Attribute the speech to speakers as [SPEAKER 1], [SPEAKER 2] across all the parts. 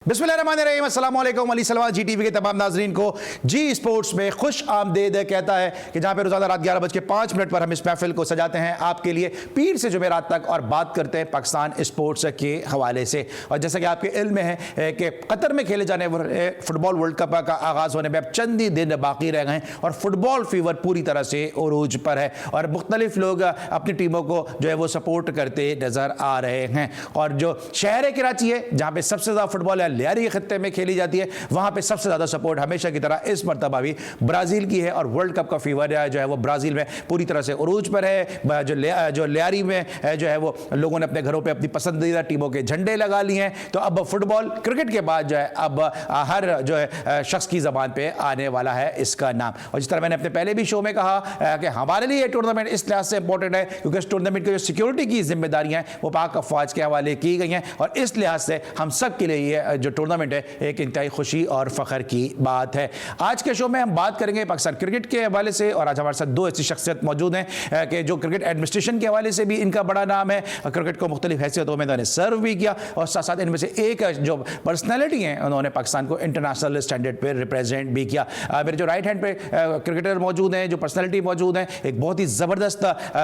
[SPEAKER 1] बिस्मिल्लाहिर्रहमानिर्रहीम, अस्सलाम वालेकुम। अली सलमान जी टीवी के तमाम नाजरीन को जी स्पोर्ट्स में खुश आमदेद कहता है कि जहां पे रोजाना रात 11:05 पर हम इस महफिल को सजाते हैं आपके लिए पीर से जुमेरात तक और बात करते हैं पाकिस्तान स्पोर्ट्स के हवाले से। और जैसा कि आपके इल्म में है कि कतर में खेले जाने वाले फुटबॉल वर्ल्ड कप का आगाज़ होने में अब चंद ही दिन बाकी रह गए हैं और फुटबॉल फीवर पूरी तरह से उरूज पर है और मुख्तलिफ लोग अपनी टीमों को जो है वो सपोर्ट करते नज़र आ रहे हैं। और जो शहर कराची है जहाँ पर सबसे ज़्यादा फुटबॉल लियारी खत्ते में खेली जाती है, वहां पे सबसे ज्यादा सपोर्ट हमेशा की तरह इस मरतबा भी ब्राजील की है और वर्ल्ड कप का फीवर जो है वो ब्राजील में पूरी तरह से उरूज पर है। जो लियारी में जो है वो लोगों ने अपने घरों पे अपनी पसंदीदा टीमों के झंडे लगा लिए हैं। तो अब फुटबॉल क्रिकेट के बाद जो है अब हर जो है शख्स की जबान पे आने वाला है इसका नाम। और जिस तरह मैंने अपने पहले भी शो में कहा कि हमारे लिए टूर्नामेंट इस लिहाज से इंपॉर्टेंट है क्योंकि इस टूर्नामेंट की जो सिक्योरिटी की जिम्मेदारियां हैं वो पाक अफवाज के हवाले की गई हैं और इस लिहाज से हम सब के लिए ये जो टूर्नामेंट है एक इंतहाई खुशी और फख्र की बात है। आज के शो में हम बात करेंगे पाकिस्तान क्रिकेट के हवाले से और आज हमारे साथ दो ऐसी शख्सियत मौजूद हैं कि जो क्रिकेट एडमिनिस्ट्रेशन के हवाले से भी इनका बड़ा नाम है, क्रिकेट को मुख्तलिफ हैसियतों में इन्होंने सर्व भी किया और साथ साथ इनमें से एक जो पर्सनैलिटी हैं उन्होंने पाकिस्तान को इंटरनेशनल स्टैंडर्ड पर रिप्रेजेंट भी किया। मेरे जो राइट हैंड पे क्रिकेटर मौजूद हैं, जो पर्सनैलिटी मौजूद हैं, एक बहुत ही ज़बरदस्त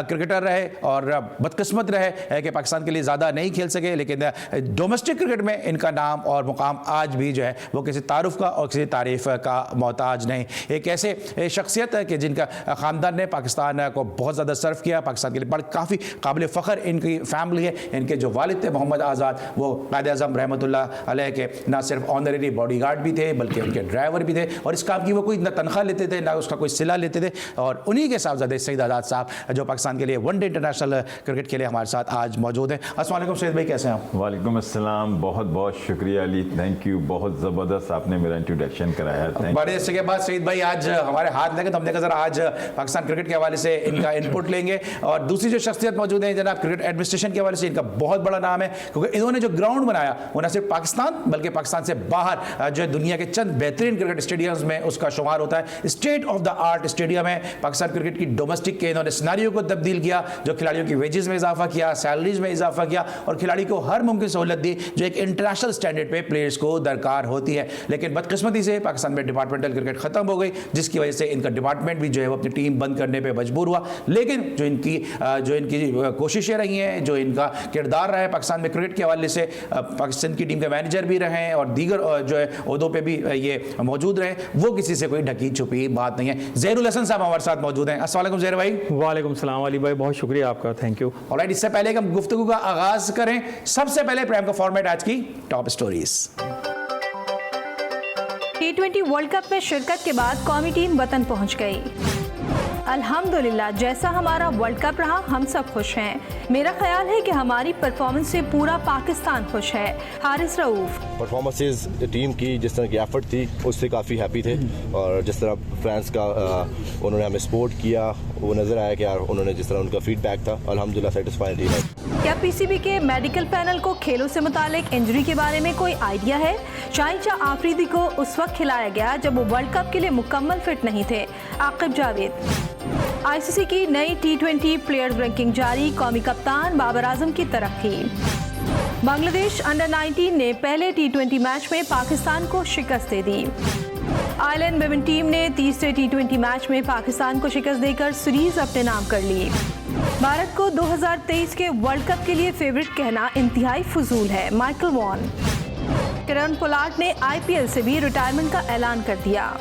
[SPEAKER 1] क्रिकेटर रहे और बदकिस्मत रहे कि पाकिस्तान के लिए ज़्यादा नहीं खेल सके, लेकिन डोमेस्टिक क्रिकेट में इनका नाम और मुकाम आज भी जो है वो किसी तारुफ का और किसी तारीफ का मोहताज नहीं। एक ऐसे शख्सियत है कि जिनका ख़ानदान ने पाकिस्तान को बहुत ज़्यादा सर्व किया, पाकिस्तान के लिए बड़ा काफ़ी काबिल फ़ख्र इनकी फैमिली है। इनके जो वालिद थे मोहम्मद आज़ाद वो कायद-ए-आज़म रहमतुल्लाह अलैह के ना सिर्फ ऑनररी बॉडीगार्ड भी थे बल्कि उनके ड्राइवर भी थे और इस काम की वो कोई ना तनख्वाह लेते थे ना उसका कोई सिला लेते थे। और उन्हीं के साहबजादे सईद आज़ाद साहब जो पाकिस्तान के लिए वनडे इंटरनेशनल क्रिकेट के लिए हमारे साथ आज मौजूद हैं। अस्सलाम वालेकुम सईद भाई, कैसे हैं आप?
[SPEAKER 2] वालेकुम अस्सलाम, बहुत बहुत शुक्रिया अली, थैंक यू, बहुत ज़बरदस्त आपने मेरा इंट्रोडक्शन कराया।
[SPEAKER 1] बड़े अच्छे के बाद सईद भाई आज हमारे हाथ लगे तो हमने कहा जरा आज पाकिस्तान क्रिकेट के हवाले से इनका इनपुट लेंगे। और दूसरी जो शख्सियत मौजूद है जनाब क्रिकेट एडमिनिस्ट्रेशन के हवाले से इनका बहुत बड़ा नाम है क्योंकि इन्होंने जो ग्राउंड बनाया वो न सिर्फ पाकिस्तान बल्कि पाकिस्तान से बाहर जो है दुनिया के चंद बेहतरीन क्रिकेट स्टेडियम्स में उसका शुमार होता है। State of the art stadium है। पाकिस्तान क्रिकेट की डोमेस्टिक के इन्होंने सिनारियो को तब्दील किया, जो खिलाड़ियों की वेजेस में इजाफा किया, सैलरीज में इजाफा किया और खिलाड़ी को हर मुमकिन सहूलत दी जो एक इंटरनेशनल स्टैंडर्ड पे प्लेयर्स को दरकार होती है। लेकिन बदकिस्मती से पाकिस्तान में डिपार्टमेंटल क्रिकेट खत्म हो गई जिसकी वजह से इनका डिपार्टमेंट भी जो है वो अपनी टीम बंद करने पे मजबूर हुआ। लेकिन जो इनकी कोशिशें रही हैं, जो इनका किरदार रहा है पाकिस्तान में क्रिकेट के हवाले से, पाकिस्तान की टीम के मैनेजर भी रहे हैं और दीगर जो है ओहदों पे भी ये मौजूद रहे, वो किसी से कोई ढकी छुपी बात नहीं है। ज़हीरुल हसन साहब हमारे साथ मौजूद हैं। अस्सलाम वालेकुम ज़हीर भाई।
[SPEAKER 3] वालेकुम सलाम अली भाई, बहुत शुक्रिया आपका, थैंक यू।
[SPEAKER 1] ऑलराइट, इससे पहले हम गुफ्तगू का आगाज करें, सबसे पहले प्रोग्राम का फॉर्मेट आज की top stories.
[SPEAKER 4] T20 world cup में शिरकत के बाद कौमी टीम वतन पहुंच गई। अल्हम्दुलिल्लाह, जैसा हमारा वर्ल्ड कप रहा हम सब खुश हैं। मेरा ख्याल है कि हमारी परफॉर्मेंस से पूरा पाकिस्तान खुश है। हारिस रऊफ।
[SPEAKER 5] परफॉर्मेंसेस टीम की जिस तरह की एफर्ट थी उससे काफ़ी हैप्पी थे और जिस तरह फैंस का उन्होंने हमें सपोर्ट किया वो नज़र आया कि यार उन्होंने जिस तरह उनका फीडबैक था, अल्हम्दुलिल्लाह सेटिस्फाइड टीम है।
[SPEAKER 4] क्या पीसीबी के मेडिकल पैनल को खेलों से मुतालिक इंजरी के बारे में कोई आइडिया है? शाहिद आफरीदी को उस वक्त खिलाया गया जब वो वर्ल्ड कप के लिए मुकम्मल फिट नहीं थे। आकिब जावेद। आईसीसी की नई T20 प्लेयर रैंकिंग जारी, कौमी कप्तान बाबर आजम की तरक्की। बांग्लादेश अंडर 19 ने पहले T20 मैच में पाकिस्तान को शिकस्त दे दी। आयरलैंड वुमेन टीम ने तीसरे T20 मैच में पाकिस्तान को शिकस्त देकर सीरीज अपने नाम कर ली। भारत को 2023 के वर्ल्ड कप के लिए फेवरेट कहना इंतहाई फजूल है। Michael Vaughan. किरण पोलार्ड ने IPL से भी रिटायरमेंट का ऐलान कर दिया।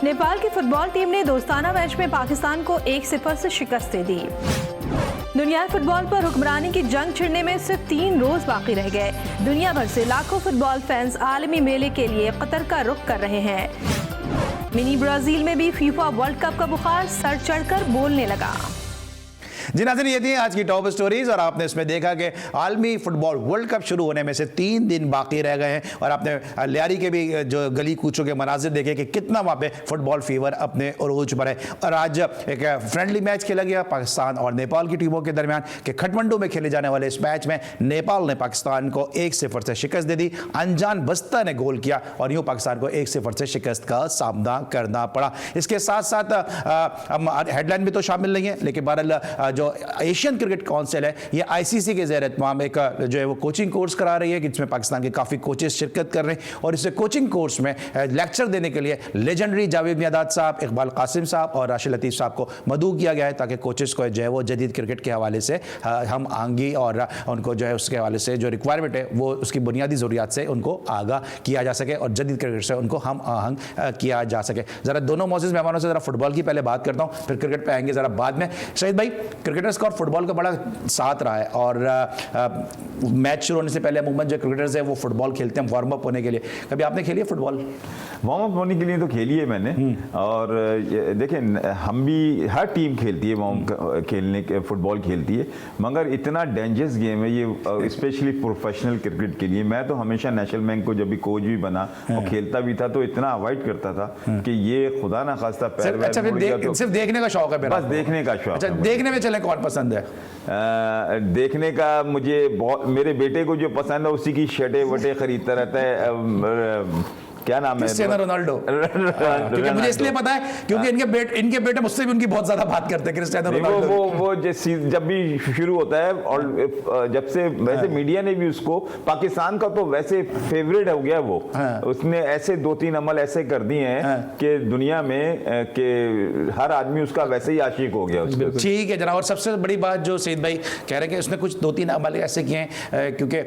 [SPEAKER 4] नेपाल की फुटबॉल टीम ने दोस्ताना मैच में पाकिस्तान को 1-0 से शिकस्त दे दी। दुनिया फुटबॉल पर हुक्मरानी की जंग छिड़ने में सिर्फ 3 रोज बाकी रह गए। दुनिया भर से लाखों फुटबॉल फैंस आलमी मेले के लिए कतर का रुख कर रहे हैं। मिनी ब्राजील में भी फीफा वर्ल्ड कप का बुखार सर चढ़कर बोलने लगा।
[SPEAKER 1] जी नाज़रीन, ये थी आज की टॉप स्टोरीज और आपने इसमें देखा कि आलमी फुटबॉल वर्ल्ड कप शुरू होने में से 3 दिन बाकी रह गए हैं और आपने लियारी के भी जो गली कूचों के मनाजिर देखे कि कितना वहाँ पे फुटबॉल फीवर अपने उरूज पर है। और आज एक फ्रेंडली मैच खेला गया पाकिस्तान और नेपाल की टीमों के दरमियान कि खटमंडू में खेले जाने वाले इस मैच में नेपाल ने पाकिस्तान को 1-0 से शिकस्त दे दी। अनजान बस्ता ने गोल किया और यूँ पाकिस्तान को 1-0 से शिकस्त का सामना करना पड़ा। इसके साथ साथ हम हेडलाइन में तो शामिल नहीं है लेकिन बहरहाल जो एशियन क्रिकेट काउंसिल है ये ICC के ज़ेर एहतमाम एक जो है वो कोचिंग कोर्स करा रही है कि जिसमें पाकिस्तान के काफ़ी कोचेस शिरकत कर रहे हैं और इस कोचिंग कोर्स में लेक्चर देने के लिए लेजेंडरी जावेद मियादाद साहब, इकबाल कासिम साहब और राशिद लतीफ़ साहब को मदऊ किया गया है ताकि कोचेस को जो है वो जदीद क्रिकेट के हवाले से हम आंगी और उनको जो है उसके हवाले से जो रिक्वायरमेंट है वो उसकी बुनियादी ज़रूरियात से उनको आगाह किया जा सके और जदीद क्रिकेट से उनको हम आहंग किया जा सके। ज़रा दोनों मौजूद मेहमानों से ज़रा फुटबॉल की पहले बात करता हूँ, फिर क्रिकेट पे आएंगे ज़रा बाद में। शहीद भाई, क्रिकेटर्स का और फुटबॉल का बड़ा साथ रहा है और मैच शुरू होने से पहले अमूमन जो क्रिकेटर्स है वो फुटबॉल खेलते हैं वार्म अप होने के लिए। कभी आपने खेली है फुटबॉल?
[SPEAKER 2] वार्म अप होने के लिए तो खेली है मैंने और देखें हम भी, हर टीम खेलती है वार्म खेलने के, फुटबॉल खेलती है, मगर इतना डेंजरस गेम है ये स्पेशली प्रोफेशनल क्रिकेट के लिए। मैं तो हमेशा नेशनल बैंक को जब भी कोच भी बना और खेलता भी था तो इतना अवॉइड करता था कि ये खुदा ना खास्ता पैर।
[SPEAKER 1] अच्छा, सिर्फ देखने का शौक है मेरा?
[SPEAKER 2] बस देखने का शौक।
[SPEAKER 1] अच्छा, देखने में चले कौन पसंद है?
[SPEAKER 2] देखने का मुझे बहुत, मेरे बेटे को जो पसंद है उसी की शर्टें वटे खरीदता रहता है। क्या नाम है?
[SPEAKER 1] Cristiano Ronaldo. क्योंकि मुझे इसलिए पता है क्योंकि इनके बेटे मुझसे भी उनकी बहुत ज्यादा बात करते हैं क्रिस्टियानो रोनाल्डो।
[SPEAKER 2] वो जब भी शुरू होता है और जब से वैसे मीडिया ने भी उसको, पाकिस्तान का तो वैसे फेवरेट हो गया वो। उसने ऐसे 2-3 अमल ऐसे कर दिए हैं कि दुनिया में कि हर आदमी उसका वैसे ही आशिक हो गया उसको।
[SPEAKER 1] ठीक है जनाब। और सबसे बड़ी बात जो सईद भाई कह रहे हैं कि उसने कुछ 2-3 अमल ऐसे किए हैं क्योंकि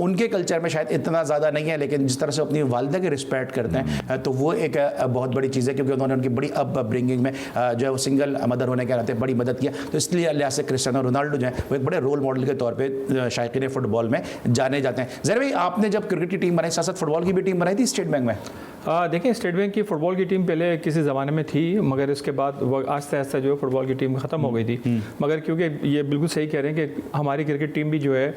[SPEAKER 1] उनके कल्चर में शायद इतना ज्यादा नहीं है, लेकिन जिस तरह से अपनी वालिदा की रिस्पेक्ट करते हैं तो वो एक बहुत बड़ी चीज़ है क्योंकि उन्होंने उनकी बड़ी अपब्रिंगिंग में जो है वो सिंगल मदर होने के नाते बड़ी मदद किया। तो इसलिए लिहाज से क्रिस्टियानो रोनाल्डो जो है वो एक बड़े रोल मॉडल के तौर पे शायकीन फुटबॉल में जाने जाते हैं। ज़हर भाई, आपने जब क्रिकेट की टीम बनाई साथ साथ फुटबॉल की भी टीम बनाई थी स्टेट बैंक में?
[SPEAKER 3] देखें, स्टेट बैंक की फुटबॉल की टीम पहले किसी ज़माने में थी, मगर इसके बाद आहिस्ता आहिस्ता जो है फुटबॉल की टीम ख़त्म हो गई थी। मगर क्योंकि ये बिल्कुल सही कह रहे हैं कि हमारी क्रिकेट टीम भी जो है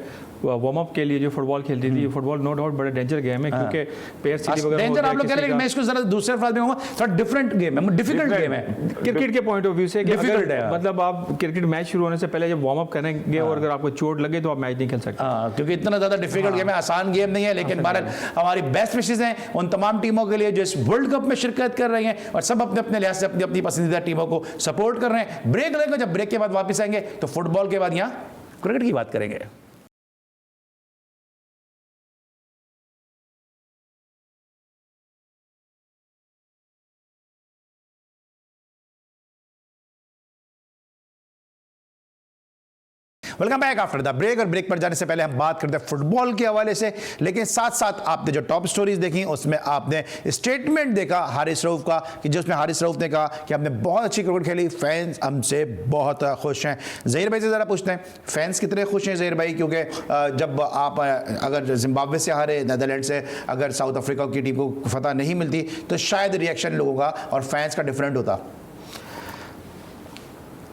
[SPEAKER 3] वार्म अप के लिए जो फुटबॉल खेलती थी, फुटबॉल नो डाउट बड़ा डेंजर गेम है क्योंकि पेयर सिटी वगैरह
[SPEAKER 1] डेंजर आप लोग कह रहे हैं, मैं इसको जरा दूसरे अल्फाज में कहूंगा थोड़ा डिफरेंट गेम है, डिफिकल्ट गेम है
[SPEAKER 3] क्रिकेट के पॉइंट ऑफ व्यू से।
[SPEAKER 1] डिफिकल्ट है,
[SPEAKER 3] मतलब आप क्रिकेट मैच शुरू होने से पहले जब वार्म अप करेंगे और अगर आपको चोट लगे तो आप मैच नहीं खेल सकते।
[SPEAKER 1] क्योंकि इतना ज़्यादा डिफिकल्ट गेम है, आसान गेम नहीं है। लेकिन बहरहाल हमारी बेस्ट विशेस हैं उन तमाम टीमों के लिए जो इस वर्ल्ड कप में शिरकत कर रही हैं और सब अपने अपने लिहाज से अपनी अपनी पसंदीदा टीमों को सपोर्ट कर रहे हैं। ब्रेक लेंगे, जब ब्रेक के बाद वापस आएंगे तो फुटबॉल के बाद यहाँ क्रिकेट की बात करेंगे। Welcome back after the break. और ब्रेक पर जाने से पहले हम बात करते हैं फुटबॉल के हवाले से, लेकिन साथ साथ आपने जो टॉप स्टोरीज देखी उसमें आपने स्टेटमेंट देखा हारिस रऊफ का कि जिसमें हारिस रऊफ ने कहा कि हमने बहुत अच्छी क्रिकेट खेली, फैंस हमसे बहुत खुश हैं। ज़हीर भाई से ज़रा पूछते हैं फैंस कितने खुश हैं ज़हीर भाई, क्योंकि जब आप अगर जिम्बाब्वे से हारे, नीदरलैंड से अगर साउथ अफ्रीका की टीम को फतह नहीं मिलती तो शायद रिएक्शन लोगों का और फैंस का डिफरेंट होता।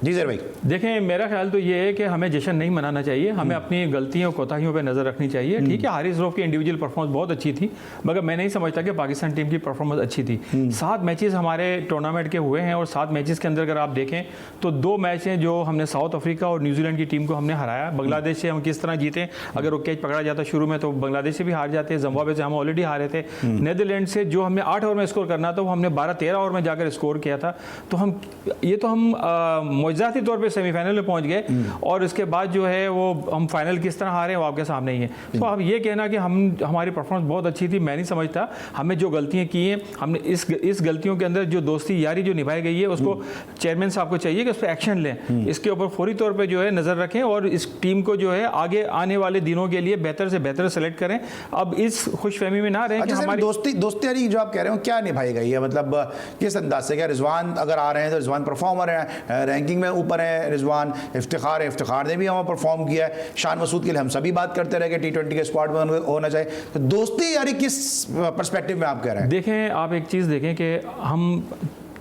[SPEAKER 1] जी सर भाई।
[SPEAKER 3] देखें, मेरा ख्याल तो ये है कि हमें जश्न नहीं मनाना चाहिए, हमें अपनी गलतियों कोताहियों पे नज़र रखनी चाहिए। ठीक है, हारिस रऊफ की इंडिविजुअल परफॉर्मेंस बहुत अच्छी थी, मगर मैं नहीं समझता कि पाकिस्तान टीम की परफॉर्मेंस अच्छी थी। 7 मैचेस हमारे टूर्नामेंट के हुए हैं और 7 मैचेस के अंदर अगर आप देखें तो 2 मैच हैं जो हमने साउथ अफ्रीका और न्यूजीलैंड की टीम को हमने हराया। बांग्लादेश से हम किस तरह जीते, अगर वो कैच पकड़ा जाता शुरू में तो बांग्लादेश से भी हार जाते, जिम्बाब्वे से हम ऑलरेडी हारे थे, नीदरलैंड से जो हमने 8 ओवर में स्कोर करना था वो हमने 12-13 ओवर में जाकर स्कोर किया था। तो हम मुआवजाती तौर पर सेमीफाइनल में पहुंच गए और उसके बाद जो है वो हम फाइनल किस तरह हारे वो आपके सामने ही है। तो अब ये कहना कि हमारी परफॉर्मेंस बहुत अच्छी थी, मैं नहीं समझता। हमें जो गलतियां की हैं, हमने इस गलतियों के अंदर जो दोस्ती यारी जो निभाई गई है उसको चेयरमैन साहब को चाहिए कि उस पर एक्शन लें, इसके ऊपर फौरी तौर पर जो है नज़र रखें और इस टीम को जो है आगे आने वाले दिनों के लिए बेहतर से बेहतर सेलेक्ट करें। अब इस खुशफहमी में ना रहें कि हमारी दोस्ती
[SPEAKER 1] यारी जो आप कह रहे हो क्या निभाई गई है, मतलब किस अंदाज से? क्या रिजवान अगर आ रहे हैं तो रिजवान परफॉर्मर है, रैंकिंग में ऊपर है रिजवान, इफ्तिखार ने भी वहाँ परफॉर्म किया है, शान मसूद के लिए हम सभी बात करते रहे कि T20 के स्क्वाड में होना चाहिए। तो दोस्ती यारी किस पर्सपेक्टिव में आप कह रहे हैं?
[SPEAKER 3] देखें, आप एक चीज़ देखें कि हम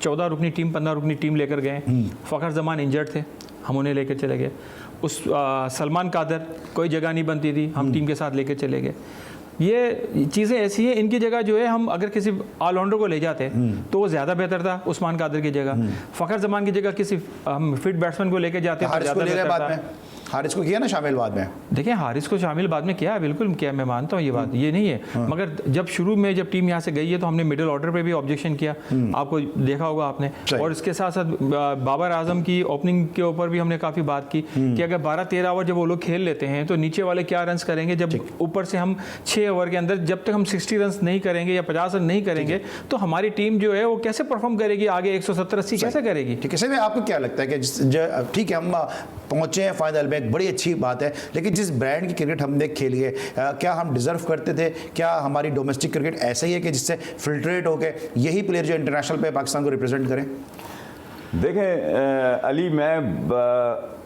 [SPEAKER 3] 14 रुकनी टीम 15 रुकनी टीम लेकर गए, फ़खर जमान इंजर्ड थे, हम उन्हें लेकर चले गए। उस सलमान कादर कोई जगह नहीं बनती थी, हम टीम के साथ लेकर चले गए। ये चीज़ें ऐसी हैं, इनकी जगह जो है हम अगर किसी ऑलराउंडर को ले जाते तो वो ज़्यादा बेहतर था उस्मान कादिर की जगह। फ़खर जमान की जगह किसी हम फिट बैट्समैन को लेके जाते तो
[SPEAKER 1] हारिस को
[SPEAKER 3] ज़्यादा
[SPEAKER 1] ले गए
[SPEAKER 3] बेहतर
[SPEAKER 1] बाद
[SPEAKER 3] था।
[SPEAKER 1] में, हारिस को किया ना शामिल बाद में।
[SPEAKER 3] देखिए हारिस को शामिल बाद में किया है, बिल्कुल किया, मैं मानता हूँ ये बात, ये नहीं है। मगर जब शुरू में जब टीम यहाँ से गई है तो हमने मिडिल ऑर्डर पे भी ऑब्जेक्शन किया, आपको देखा होगा आपने।
[SPEAKER 1] सही।
[SPEAKER 3] और इसके साथ साथ बाबर आजम की ओपनिंग के ऊपर भी हमने काफ़ी बात की कि अगर 12-13 ओवर जब वो लोग खेल लेते हैं तो नीचे वाले क्या रन करेंगे, जब ऊपर से हम 6 ओवर के अंदर जब तक हम 60 रन नहीं करेंगे या 50 रन नहीं करेंगे तो हमारी टीम जो है वो कैसे परफॉर्म करेगी आगे, 170-80 कैसे करेगी।
[SPEAKER 1] ठीक है, इसमें आपको क्या लगता है कि ठीक है हम पहुंचे हैं फाइनल में, एक बड़ी अच्छी बात है, लेकिन जिस ब्रांड की क्रिकेट हमने खेली है क्या हम डिजर्व करते थे? क्या हमारी डोमेस्टिक क्रिकेट ऐसा ही है कि जिससे फिल्ट्रेट होकर यही प्लेयर जो इंटरनेशनल पे पाकिस्तान को रिप्रेजेंट करें?
[SPEAKER 2] देखें अली, मैं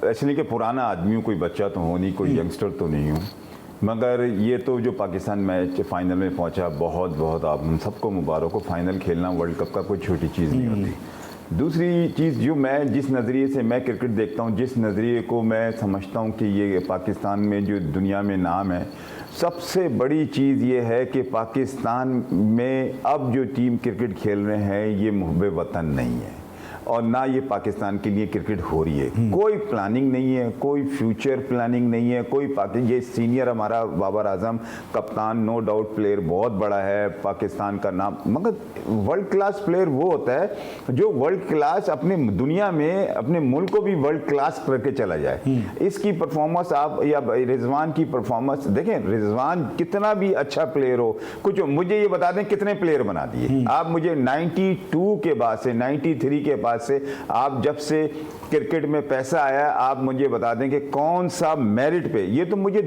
[SPEAKER 2] एक्चुअली के पुराना आदमी हूँ, कोई बच्चा तो हूँ नहीं, कोई यंगस्टर तो नहीं हूँ, मगर ये तो जो पाकिस्तान मैच फाइनल में पहुंचा, बहुत बहुत आप हम सबको मुबारक हो। फाइनल खेलना वर्ल्ड कप का कोई छोटी चीज़ नहीं होती। दूसरी चीज़ जो मैं जिस नज़रिए से मैं क्रिकेट देखता हूँ, जिस नज़रिए को मैं समझता हूँ कि ये पाकिस्तान में जो दुनिया में नाम है, सबसे बड़ी चीज़ ये है कि पाकिस्तान में अब जो टीम क्रिकेट खेल रहे हैं ये मुहब्बे वतन नहीं है और ना ये पाकिस्तान के लिए क्रिकेट हो रही है। कोई प्लानिंग नहीं है, कोई फ्यूचर प्लानिंग नहीं है, ये सीनियर हमारा बाबर आजम कप्तान, नो डाउट प्लेयर बहुत बड़ा है, पाकिस्तान का नाम, मगर वर्ल्ड क्लास प्लेयर वो होता है जो वर्ल्ड क्लास अपने दुनिया में अपने मुल्क को भी वर्ल्ड क्लास करके चला जाए। इसकी परफॉर्मेंस आप या रिजवान की परफॉर्मेंस देखें, रिजवान कितना भी अच्छा प्लेयर हो, कुछ मुझे ये बता दें कितने प्लेयर बना दिए आप मुझे 92 के बाद से 93 के बाद से, आप जब से क्रिकेट में पैसा आया, आप मुझे बता दें कि कौन सा मेरिट पे, ये तो मुझे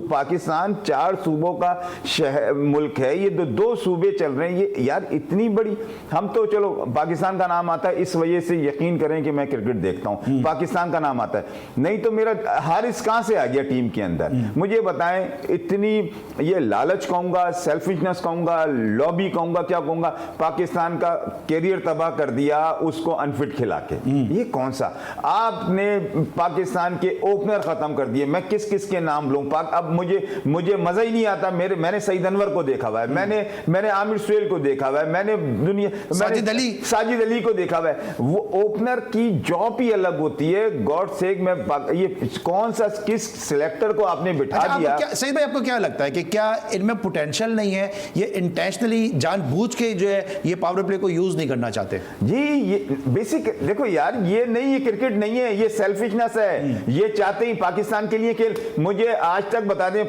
[SPEAKER 2] पाकिस्तान 4 सूबों का मुल्क है, ये दो सूबे चल रहे हैं, ये यार इतनी बड़ी, हम तो चलो पाकिस्तान का नाम आता है इस वजह से यकीन करें कि मैं क्रिकेट देखता हूं, पाकिस्तान का नाम आता है, नहीं तो मेरा हारिस कहां से आ गया टीम के अंदर, मुझे बताएं। इतनी ये लालच कहूंगा, सेल्फिशनेस कहूंगा, लॉबी कहूंगा, क्या कहूंगा, पाकिस्तान का कैरियर तबाह कर दिया उसको अनफिट खिला के, ये कौन सा, आपने पाकिस्तान के ओपनर खत्म कर दिए, मैं किस किस के नाम लूं, अब मुझे मजा ही नहीं आता, मैंने सईद अनवर को देखा हुआ है, मैंने आमिर सुहेल को देखा हुआ है, मैंने साजिद अली को देखा हुआ है, वो ओपनर की जॉब ही अलग होती है। गॉड सेक में ये कौन सा किस सिलेक्टर को आपने बिठा दिया?
[SPEAKER 1] सही भाई, आपको क्या लगता है कि क्या इनमें पोटेंशियल नहीं है, ये इंटेंशनली जानबूझ के जो है ये पावर प्ले को यूज नहीं करना चाहते?
[SPEAKER 2] जी, ये बेसिक देखो यार, ये नहीं, ये क्रिकेट नहीं है, ये सेल्फिशनेस है, ये चाहते ही पाकिस्तान के लिए खेल। मुझे आज तक बता दें,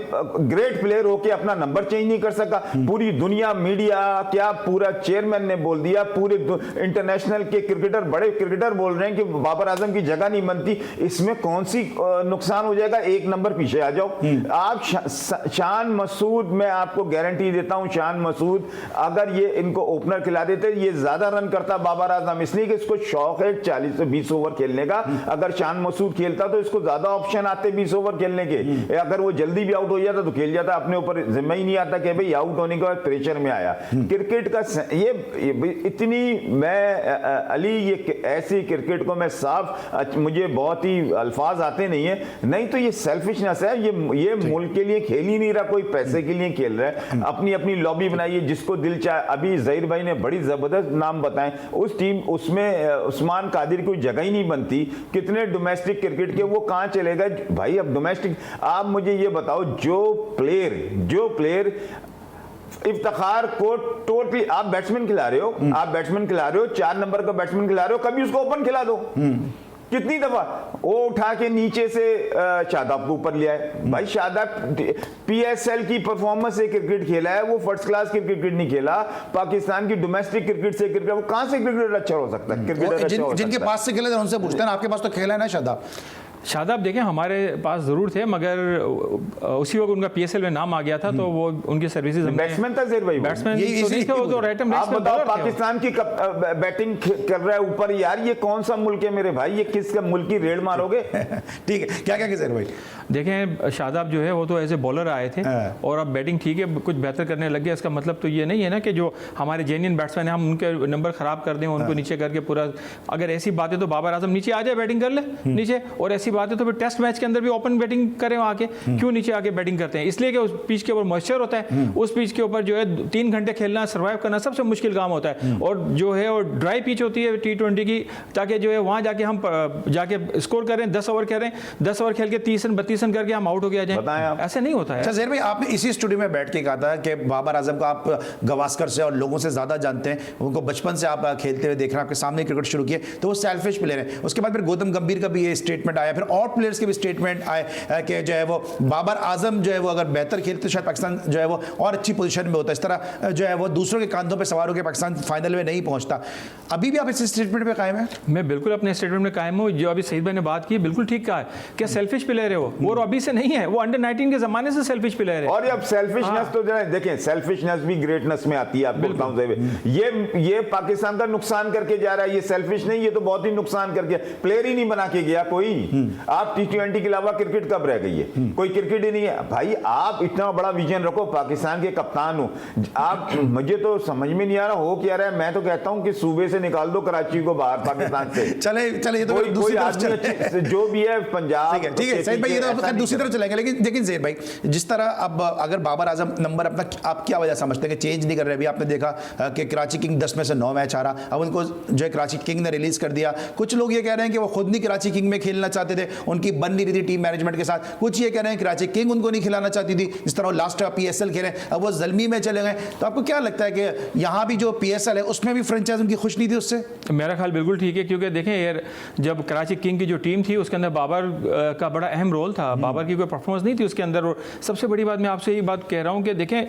[SPEAKER 2] ग्रेट प्लेयर होके अपना नंबर चेंज नहीं कर सका, पूरी दुनिया मीडिया क्या पूरा चेयरमैन ने बोल दिया, पूरे इंटरनेशनल के क्रिकेटर, बड़े क्रिकेटर बोल रहे हैं कि बाबर आजम की जगह नहीं बनती, इसमें कौन सी नुकसान हो जाएगा, एक नंबर पीछे आ जाओ आप। शान मसूद, मैं आपको गारंटी देता हूं, शान मसूद अगर ये इनको ओपनर खिला देते, ये ज्यादा रन करता बाबर आजम, इसलिए कि इसको शौक है 40 से 20 ओवर खेलने का। अगर शान मसूद खेलता तो इसको ज्यादा ऑप्शन आते 20 ओवर खेलने के, अगर वो जल्दी भी आउट हो जाता तो खेल जाता, अपने ऊपर जिम्मा ही नहीं आता कि भाई आउट होने के बाद प्रेशर में आया। क्रिकेट का ये इतनी, मैं अली, ये ऐसी क्रिकेट को मैं साफ, मुझे बहुत ही अल्फाज आते नहीं है, नहीं तो ये सेल्फिशनेस है, ये मुल्क के लिए खेल ही नहीं रहा, कोई पैसे के लिए खेल रहा है, अपनी अपनी लॉबी बनाइए जिसको दिल चाहे। अभी जहीर भाई ने बड़ी जबरदस्त नाम बताएं, उस टीम, उसमें उस्मान कादिर कोई जगह ही नहीं बनती, कितने डोमेस्टिक क्रिकेट के, वो कहां चलेगा भाई? अब डोमेस्टिक, आप मुझे ये बताओ, जो प्लेयर इफ्तिखार को टोटली, आप बैट्समैन खिला रहे हो, 4 नंबर का बैट्समैन खिला रहे हो, कभी उसको ओपन खिला दो, कितनी दफा वो उठा के नीचे से शादाब को ऊपर लिया है। भाई शादाब पीएसएल की परफॉर्मेंस से क्रिकेट खेला है, वो फर्स्ट क्लास क्रिकेट नहीं खेला, पाकिस्तान की डोमेस्टिक क्रिकेट से क्रिकेट, वो कहां से क्रिकेटर अच्छा हो सकता है? क्रिकेटर
[SPEAKER 1] जिनके पास से खेले थे उनसे पूछते हैं, आपके पास तो खेला है ना शादाब?
[SPEAKER 3] देखें, हमारे पास ज़रूर थे, मगर उसी वक्त उनका पीएसएल में नाम आ गया था, तो वो उनकी सर्विसेज,
[SPEAKER 2] बैट्समैन था ज़हीर भाई,
[SPEAKER 3] बैट्समैन तो राइट हैंड।
[SPEAKER 2] आप बताओ, पाकिस्तान की बैटिंग कर रहा है ऊपर, यार ये कौन सा मुल्क है मेरे भाई, ये किसका मुल्क की रेड मारोगे?
[SPEAKER 1] ठीक है, क्या क्या ज़हीर भाई?
[SPEAKER 3] देखें, शादाब जो है वो तो एज ए बॉलर आए थे और अब बैटिंग ठीक है, कुछ बेहतर करने लग गया, इसका मतलब तो ये नहीं है ना कि जो हमारे जेन्युइन बैट्समैन हैं हम उनके नंबर खराब कर दें, उनको नीचे करके पूरा, अगर ऐसी बात है तो बाबर आजम नीचे आ जाए, बैटिंग कर ले नीचे, और ऐसी बात है तो फिर टेस्ट मैच के अंदर भी ओपन बैटिंग करें आके, क्यों नीचे आके बैटिंग करते हैं? इसलिए कि उस पिच के ऊपर मॉइस्चर होता है, उस पिच के ऊपर जो है 3 घंटे खेलना, सर्वाइव करना सबसे मुश्किल काम होता है। और जो है वो ड्राई पिच होती है T20 की, ताकि जो है वहाँ जाके हम जाके स्कोर करें, 10 ओवर करें, 10 ओवर खेल के 30 रन 32 रन करके हम आउट हो गया जाए, ऐसे नहीं होता है।
[SPEAKER 1] अच्छा ज़हीर भाई, आपने इसी स्टूडियो में बैठ के कहा था कि बाबर आजम को आप गवास्कर से और लोगों से ज़्यादा जानते हैं, उनको बचपन से आप खेलते हुए देख रहे हैं, आपके सामने क्रिकेट शुरू किए, तो वो सेल्फिश प्लेयर है। उसके बाद फिर गौतम गंभीर का भी ये स्टेटमेंट आया, फिर और प्लेयर्स के भी स्टेटमेंट आए कि जो है वो बाबर आजम जो है वो अगर बेहतर खेलते तो शायद पाकिस्तान जो है वो और अच्छी पोजीशन में होता है। इस तरह जो है वो दूसरों के कांधों पे सवार होकर पाकिस्तान फाइनल में नहीं पहुंचता। अभी भी आप इस स्टेटमेंट पे कायम है?
[SPEAKER 3] मैं बिल्कुल अपने स्टेटमेंट में कायम हूँ। जो अभी सईद भाई ने बात की बिल्कुल ठीक कहा है कि सेल्फिश प्लेयर है वो, और अभी से नहीं है, वो अंडर 19 के जमाने से सेल्फिश प्लेयर है।
[SPEAKER 2] और अब सेल्फिशनेस तो देखें, सेल्फिश भी ग्रेटनेस में आती है। आपको बताऊं ये पाकिस्तान का नुकसान करके जा रहा है। ये सेल्फिश नहीं, ये तो बहुत ही नुकसान करके, प्लेयर ही नहीं बना के गया कोई। आप T20 के अलावा क्रिकेट कब रह गई है? कोई क्रिकेट ही नहीं है भाई। आप इतना बड़ा विजन रखो, पाकिस्तान के कप्तान हो आप। मुझे तो समझ में नहीं आ रहा हो क्या रहा है। मैं तो कहता हूं कि सूबे से निकाल दो कराची को बाहर पाकिस्तान से।
[SPEAKER 1] चले ये तो
[SPEAKER 2] कोई आदमी जो भी है पंजाब,
[SPEAKER 1] ठीक है सईद भाई, ये तो दूसरी तरफ चलेंगे। लेकिन ज़हीर भाई, जिस तरह अब अगर बाबर आजम नंबर अपना आप क्या वजह समझते हैं कि चेंज नहीं कर रहे? अभी आपने देखा कि कराची किंग 10 में से 9 मैच हारा, अब उनको जो है कराची किंग ने रिलीज कर दिया। कुछ लोग ये कह रहे हैं कि वो खुद नहीं कराची किंग में खेलना चाहते थे, उनकी बन नहीं रही थी टीम मैनेजमेंट के साथ। कुछ ये कह रहे हैं कराची किंग उनको नहीं खिलाना चाहती थी, जिस तरह वो लास्ट PSL खेले, अब वो ज़ल्मी में चले गए। तो आपको क्या लगता है कि यहाँ भी जो PSL है उसमें भी फ्रेंचाइज उनकी खुश नहीं थी उससे?
[SPEAKER 3] मेरा ख्याल बिल्कुल ठीक है, क्योंकि देखें यार, जब कराची किंग की जो टीम थी उसके अंदर बाबर का बड़ा अहम रोल था। बाबर की कोई परफॉर्मेंस नहीं थी उसके अंदर। और सबसे बड़ी बात मैं आपसे ये बात कह रहा हूँ कि देखें,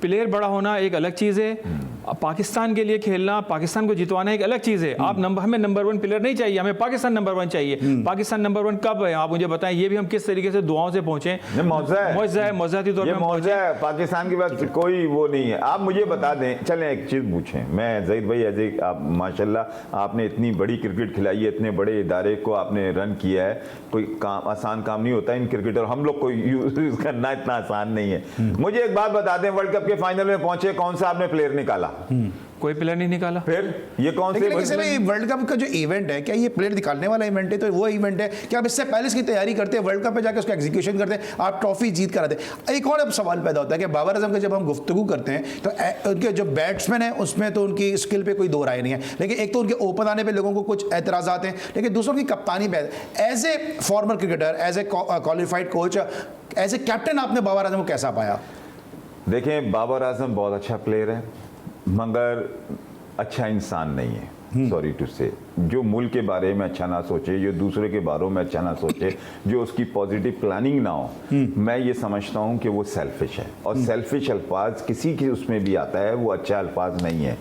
[SPEAKER 3] प्लेयर बड़ा होना एक अलग चीज़ है, पाकिस्तान के लिए खेलना, पाकिस्तान को जितवाना एक अलग चीज़ है। आप हमें नंबर 1 प्लेयर नहीं चाहिए, हमें पाकिस्तान नंबर 1 चाहिए। पाकिस्तान नंबर 1 कब है आप मुझे बताएं? ये भी हम किस तरीके से दुआओं से पहुंचे?
[SPEAKER 2] मौजाती तौर पे पाकिस्तान की बात कोई वो नहीं है। आप मुझे बता दें, चलें एक चीज़ पूछें। मैं ज़हीर भाई एज ए आप माशाल्लाह आपने इतनी बड़ी क्रिकेट खिलाई है, इतने बड़े इदारे को आपने रन किया है। कोई काम आसान काम नहीं होता इन क्रिकेटर, हम लोग को यूज करना इतना आसान नहीं है। मुझे एक बात बता दें, वर्ल्ड कप के फाइनल में पहुंचे, कौन सा आपने प्लेयर निकाला?
[SPEAKER 3] कोई प्लेयर नहीं निकाला।
[SPEAKER 2] फिर ये कौन से
[SPEAKER 1] वर्ल्ड कप का जो इवेंट है, क्या ये प्लेयर निकालने वाला इवेंट है? तो वो इवेंट है कि आप इससे पहले इसकी तैयारी करते हैं, वर्ल्ड कप पे जाकर उसका एग्जीक्यूशन करते हैं, आप ट्रॉफी जीत कर आते हैं। एक और अब सवाल पैदा होता है कि बाबर आजम का जब हम गुफ्तगू करते हैं तो उनके जो बैट्समैन हैं उसमें तो उनकी स्किल पे कोई दो राय नहीं है, लेकिन एक तो उनके ओपन आने पर लोगों को कुछ एतराज़ात हैं, लेकिन दूसरों की कप्तानी पे as a former cricketer, as a qualified coach, as a captain आपने बाबर आजम को कैसा पाया?
[SPEAKER 2] देखें, बाबर आजम बहुत अच्छा प्लेयर है मगर अच्छा इंसान नहीं है। सॉरी टू से, जो मुल्क के बारे में अच्छा ना सोचे, जो दूसरे के बारे में अच्छा ना सोचे, जो उसकी पॉजिटिव प्लानिंग ना हो, मैं ये समझता हूँ कि वो सेल्फिश है। और सेल्फिश अल्फाज किसी के उसमें भी आता है, वो अच्छा अल्फाज नहीं है।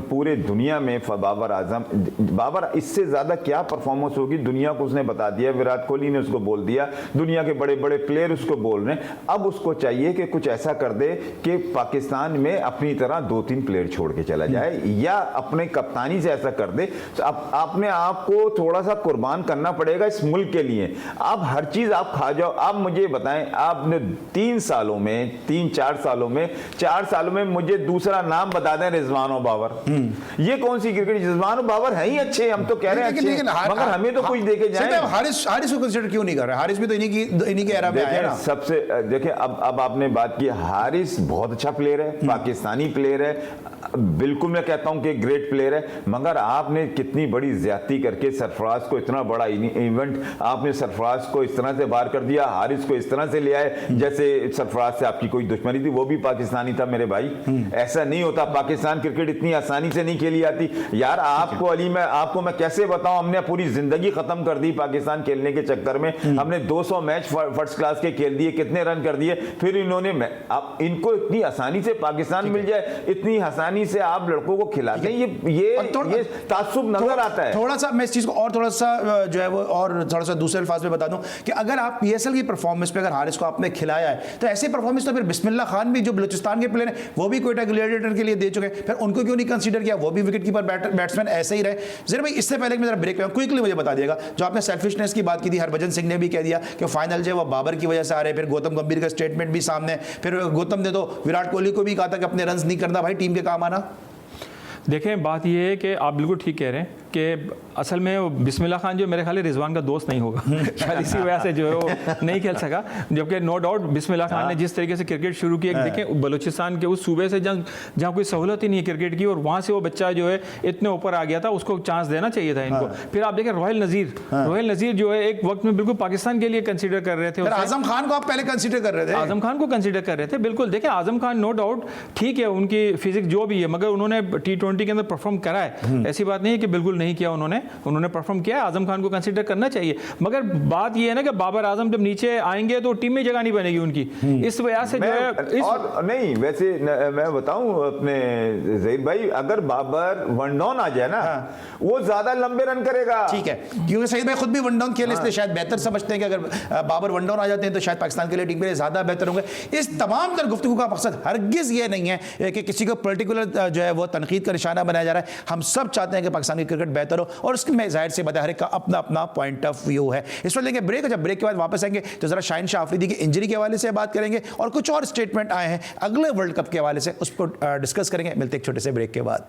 [SPEAKER 2] पूरे दुनिया में बाबर आजम, बाबर इससे ज़्यादा क्या परफॉर्मेंस होगी दुनिया को उसने बता दिया। विराट कोहली ने उसको बोल दिया, दुनिया के बड़े बड़े प्लेयर उसको बोल रहे हैं। अब उसको चाहिए कि कुछ ऐसा कर दे कि पाकिस्तान में अपनी तरह 2-3 प्लेयर छोड़ के चला जाए, या अपने कप्तानी से कर दे। तो आपने आपको थोड़ा सा कुर्बान करना पड़ेगा इस मुल्क के लिए। आप हर चीज आप खा जाओ। आप मुझे बताएं, आपने 3 सालों में 3-4 सालों में 4 सालों में मुझे दूसरा नाम बता दें रिजवान और बाबर। ये कौन सी क्रिकेट? रिजवान और बाबर है ही अच्छे, हम तो कह रहे हैं अच्छे, मगर हमें तो कुछ देखे जाए।
[SPEAKER 1] हारिस को कंसीडर क्यों नहीं कर रहे? हारिस भी तो इन्हीं की एरा में आया ना।
[SPEAKER 2] सबसे देखिए, अब आपने बात की, हारिस बहुत अच्छा प्लेयर है, पाकिस्तानी प्लेयर है, बिल्कुल मैं कहता हूं कि ग्रेट प्लेयर है, मगर आपने कितनी बड़ी ज्यादती करके सरफराज को इतना बड़ा इवेंट, आपने सरफराज को इस तरह से बाहर कर दिया, हारिस को इस तरह से ले आए जैसे सरफराज से आपकी कोई दुश्मनी थी, वो भी पाकिस्तानी था मेरे भाई। ऐसा नहीं होता, पाकिस्तान क्रिकेट इतनी आसानी से नहीं खेली जाती यार। आपको अली, मैं आपको मैं कैसे बताऊं, हमने पूरी जिंदगी खत्म कर दी पाकिस्तान खेलने के चक्कर में। हमने 200 मैच फर्स्ट क्लास के खेल दिए, कितने रन कर दिए, फिर इन्होंने इनको इतनी आसानी से पाकिस्तान मिल जाए, इतनी आसानी से आप लड़कों को खिलाते हैं, ये तासुब नजर आता है।
[SPEAKER 1] थोड़ा सा मैं इस चीज को और थोड़ा सा जो है वो और थोड़ा सा दूसरे अल्फाज में बता दूं कि अगर आप PSL की परफॉर्मेंस पे अगर हारिस को आपने खिलाया है, तो ऐसी परफॉर्मेंस तो फिर बिस्मिल्लाह खान भी जो बलूचिस्तान के प्लेयर हैं वो भी कोयटा ग्लैडिएटर के लिए दे चुके हैं, फिर उनको क्यों नहीं कंसीडर किया? वो भी विकेट कीपर बैट्समैन ऐसे ही रहे। ज़रा भाई, इससे पहले मैं जरा ब्रेक पे आऊं, क्विकली मुझे बता दिएगा, जो आपने सेल्फिशनेस की बात की थी, हरभजन सिंह ने भी कह दिया कि फाइनल जो है वो बाबर की वजह से आ रहे, फिर गौतम गंभीर का स्टेटमेंट भी सामने, फिर गौतम ने तो विराट कोहली को भी कहा था कि अपने रन नहीं करना भाई, टीम के काम आना।
[SPEAKER 3] देखें, बात यह है कि आप बिल्कुल ठीक कह रहे हैं, कि असल में वो बिस्मिल्लाह खान जो मेरे ख्याल रिजवान का दोस्त नहीं होगा शायद इसी वजह से जो है वो नहीं खेल सका, जबकि नो डाउट बिस्मिल्लाह खान ने जिस तरीके से क्रिकेट शुरू किया, देखें बलूचिस्तान के उस सूबे से जहाँ कोई सहूलत ही नहीं है क्रिकेट की, और वहाँ से वो बच्चा जो है इतने ऊपर आ गया था, उसको चांस देना चाहिए था इनको। फिर आप देखें रोहिल नज़ीर जो है एक वक्त में बिल्कुल पाकिस्तान के लिए कंसीडर कर रहे थे।
[SPEAKER 1] आजम खान को आप पहले कंसीडर कर रहे थे?
[SPEAKER 3] आजम खान को कंसीडर कर रहे थे, बिल्कुल। देखिए आजम खान नो डाउट ठीक है, उनकी फिजिक्स जो भी है, मगर उन्होंने T20 के अंदर परफॉर्म करा है, ऐसी बात नहीं है कि बिल्कुल नहीं किया, उन्होंने परफॉर्म किया। आजम खान को कंसीडर करना चाहिए, मगर बात यह है ना कि बाबर आजम जब नीचे आएंगे तो टीम में जगह नहीं बनेगी उनकी, इस वजह से जो है
[SPEAKER 2] और नहीं वैसे मैं बताऊं अपने ज़हीर भाई, अगर बाबर वन डाउन आ जाए ना वो ज्यादा लंबे रन करेगा।
[SPEAKER 1] ठीक है, क्योंकि सईद भाई खुद भी वन डाउन खेले, इसलिए शायद बेहतर समझते हैं कि अगर बाबर वन डाउन आ जाते हैं तो शायद पाकिस्तान के लिए टीम के लिए ज्यादा बेहतर होंगे। इस तमाम तर गुफ्तगू का मकसद हरगिज ये नहीं है कि किसी को पर्टिकुलर जो है वो तनकीद का निशाना बनाया जा रहा है। हम सब चाहते हैं कि पाकिस्तान की क्रिकेट बेहतर हो, और उसमें जाहिर से बता हर एक का अपना अपना पॉइंट ऑफ व्यू है। इस वक्त लेंगे ब्रेक, जब ब्रेक के बाद वापस आएंगे तो जरा शाहीन शाह अफरीदी की इंजरी के हवाले से बात करेंगे, और कुछ और स्टेटमेंट आए हैं अगले वर्ल्ड कप के हवाले से, उस पर डिस्कस करेंगे। मिलते एक छोटे से ब्रेक के बाद।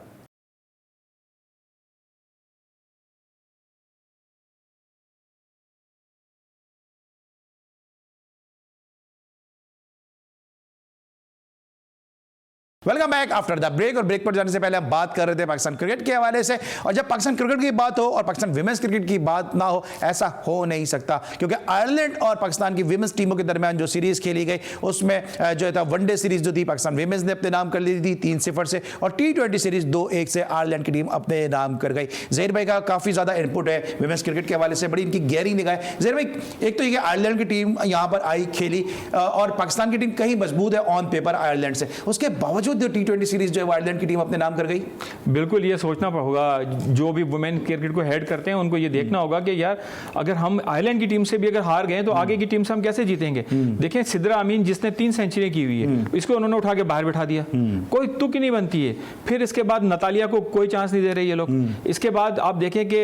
[SPEAKER 1] Welcome back after the break. और ब्रेक पर जाने से पहले हम बात कर रहे थे पाकिस्तान क्रिकेट के हवाले से, और जब पाकिस्तान क्रिकेट की बात हो और पाकिस्तान विमेंस क्रिकेट की बात ना हो, ऐसा हो नहीं सकता, क्योंकि आयरलैंड और पाकिस्तान की विमेंस टीमों के दरमियान जो सीरीज खेली गई उसमें जो था वनडे सीरीज जो थी पाकिस्तान विमेंस ने अपने नाम कर ली थी 3-0 से, और T20 सीरीज 2-1 से आयरलैंड की टीम अपने नाम कर गई। ज़हीर भाई का काफी ज्यादा इनपुट है विमेंस क्रिकेट के हवाले से, बड़ी इनकी गहरी निगाह है। ज़हीर भाई, एक तो ये आयरलैंड की टीम यहाँ पर आई खेली, और पाकिस्तान की टीम कहीं मजबूत है ऑन पेपर आयरलैंड से, उसके बावजूद T20 सीरीज जो है आयरलैंड की टीम अपने नाम कर गई।
[SPEAKER 3] बिल्कुल ये सोचना होगा, जो भी वुमेन क्रिकेट को हेड करते हैं उनको ये देखना होगा कि यार अगर हम आयरलैंड की टीम से भी अगर हार गए तो आगे की टीम से हम कैसे जीतेंगे। देखें सिद्रा अमीन जिसने 3 सेंचुरी की हुई है, इसको उन्होंने उठा के बाहर बैठा दिया, कोई तुक ही नहीं बनती है। फिर इसके बाद नतालिया को कोई चांस नहीं दे रहे ये लोग। इसके बाद आप देखें कि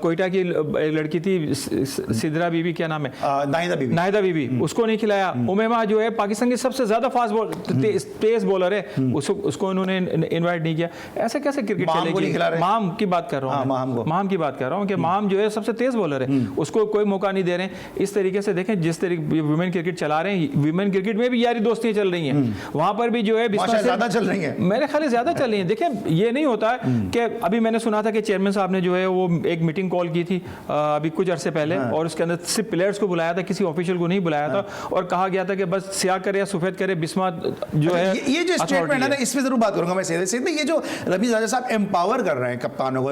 [SPEAKER 3] कोयटा की लड़की थी सिद्रा बीबी, क्या नाम है, नाहिदा बीबी, उसको नहीं खिलाया। उमेमा जो है पाकिस्तान की सबसे ज्यादा फास्ट बॉलर तेज बॉलर है, उसको उन्होंने इनवाइट नहीं किया। ऐसे कैसे क्रिकेट चलेगी। माम की बात कर रहा हूँ, माम की बात कर रहा हूँ कि माम जो है सबसे तेज बॉलर है, उसको कोई मौका नहीं दे रहे हैं। इस तरीके से देखें जिस तरीके वुमेन क्रिकेट चला रहे हैं, वुमेन क्रिकेट में भी यारी दोस्तियां चल रही हैं, वहां पर भी जो है
[SPEAKER 1] ज्यादा चल रही है,
[SPEAKER 3] मेरे ख्याल ज्यादा चल रही है। देखें ये नहीं होता कि अभी मैंने सुना था कि चेयरमैन साहब ने जो है वो एक मीटिंग कॉल की थी अभी कुछ अरसे पहले, और उसके अंदर सिर्फ प्लेयर्स को बुलाया था, किसी ऑफिशियल को नहीं बुलाया था, और कहा गया था कि बस सियाह करे या सफेद करे बिस्मा जो है।
[SPEAKER 1] ये जो स्टेटमेंट है ना, इस पे जरूर बात करूंगा मैं सीधे में। ये जो रमीज राजा साहब एम्पावर कर रहे हैं कप्तानों को,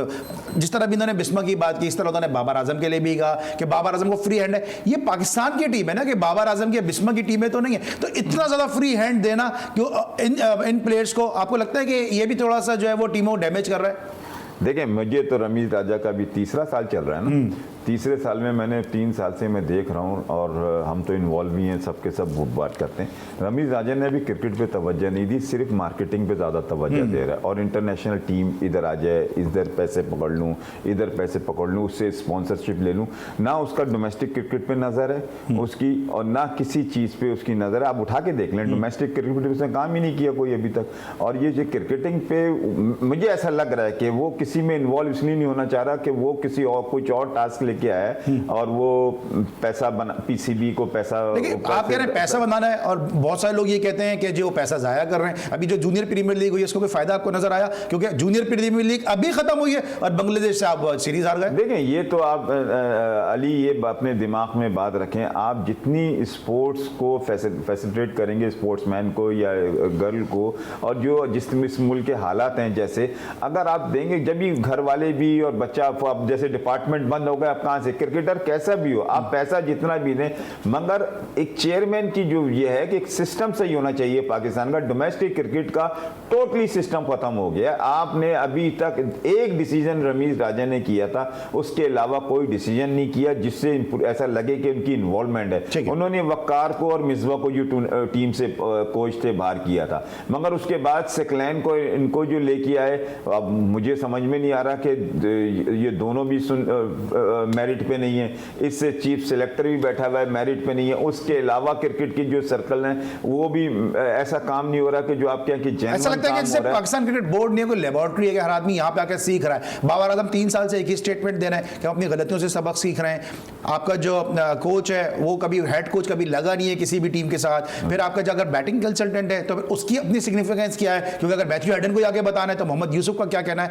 [SPEAKER 1] जिस तरह भी इन्होंने बिस्मा की बात की, इस तरह उन्होंने बाबर आजम के लिए भी कहा कि बाबर आजम को फ्री हैंड है। ये पाकिस्तान की टीम है ना, कि बाबर आजम की बिस्मा की टीम है तो नहीं है, तो इतना ज्यादा फ्री हैंड देना क्यों इन प्लेयर्स को? आपको लगता है कि ये भी थोड़ा सा जो है वो टीमों को डैमेज कर रहा है?
[SPEAKER 2] देखिए मुझे तो रमीज राजा का भी तीसरा साल चल रहा है ना, तीसरे साल में मैंने 3 साल से मैं देख रहा हूँ, और हम तो इन्वॉल्व भी हैं, सबके सब बात करते हैं। रमीज राजा ने भी क्रिकेट पे तवज्जो नहीं दी, सिर्फ मार्केटिंग पे ज़्यादा तवज्जो दे रहा है, और इंटरनेशनल टीम इधर आ जाए, इधर पैसे पकड़ लूँ, इधर पैसे पकड़ लूँ, उससे स्पॉन्सरशिप ले लूँ, ना उसका डोमेस्टिक क्रिकेट पे नज़र है उसकी, और ना किसी चीज़ पे उसकी नज़र है। आप उठा के देख लें, डोमेस्टिक क्रिकेट पे उसने काम ही नहीं किया कोई अभी तक। और ये जो क्रिकेटिंग पे मुझे ऐसा लग रहा है कि वो किसी में इन्वॉल्व इसलिए नहीं होना चाह रहा कि वो किसी और कुछ और टास्क लेके आया है, और वो पैसा बना, पीसीबी को पैसा,
[SPEAKER 1] आप कह रहे हैं पैसा बनाना है, और बहुत सारे लोग ये कहते हैं कि जो पैसा जाया कर रहे हैं। अभी जो जूनियर प्रीमियर लीग हुई है इसको कोई फायदा आपको नजर आया? क्योंकि जूनियर प्रीमियर लीग अभी खत्म हुई है और बांग्लादेश से आप सीरीज हार गए।
[SPEAKER 2] देखें ये तो आप अली ये अपने दिमाग में बात रखें, आप जितनी स्पोर्ट्स को फैसिलिटेट करेंगे स्पोर्ट्समैन को या गर्ल को, और जो जिस मुल्क के हालात हैं, जैसे अगर आप देंगे, जब भी घर वाले भी और बच्चा, आप जैसे डिपार्टमेंट बंद हो गए, आप कहाँ से, क्रिकेटर कैसा भी हो, आप पैसा जितना भी दें, मगर एक चेयरमैन की जो ये है कि एक सिस्टम सही होना चाहिए पाकिस्तान का। डोमेस्टिक क्रिकेट का टोटली सिस्टम खत्म हो गया। आपने अभी तक एक डिसीजन रमीज राजा ने किया था, उसके अलावा कोई डिसीजन नहीं किया जिससे ऐसा लगे कि उनकी इन्वॉल्वमेंट है। उन्होंने वक्कार को और मिसबा को जो टीम से कोच थे बाहर किया था, मगर उसके बाद सेकलैन को इनको जो लेके आए, अब मुझे समझ में नहीं आ रहा कि ये दोनों भी मेरिट पे नहीं है, इससे चीफ सेलेक्टर भी बैठा हुआ है मेरिट पे नहीं है, उसके अलावा क्रिकेट की जो सर्कल है वो भी ऐसा काम नहीं हो रहा कि जो आप कहें कि
[SPEAKER 1] ऐसा लगता है कि सिर्फ पाकिस्तान क्रिकेट बोर्ड नहीं है, कोई लेबोरेटरी है कि हर आदमी यहाँ पे आकर सीख रहा है। बाबर आजम 3 साल से एक ही स्टेटमेंट दे रहे हैं कि हम अपनी गलतियों से सबक सीख रहे हैं। आपका जो कोच है वो कभी हेड कोच कभी लगा नहीं है किसी भी टीम के साथ। फिर आपका जो अगर बैटिंग कंसल्टेंट है तो फिर उसकी अपनी सिग्निफिकेंस क्या है, क्योंकि अगर मैथ्यू हेडन को आगे बताना है तो मोहम्मद यूसुफ का क्या कहना है,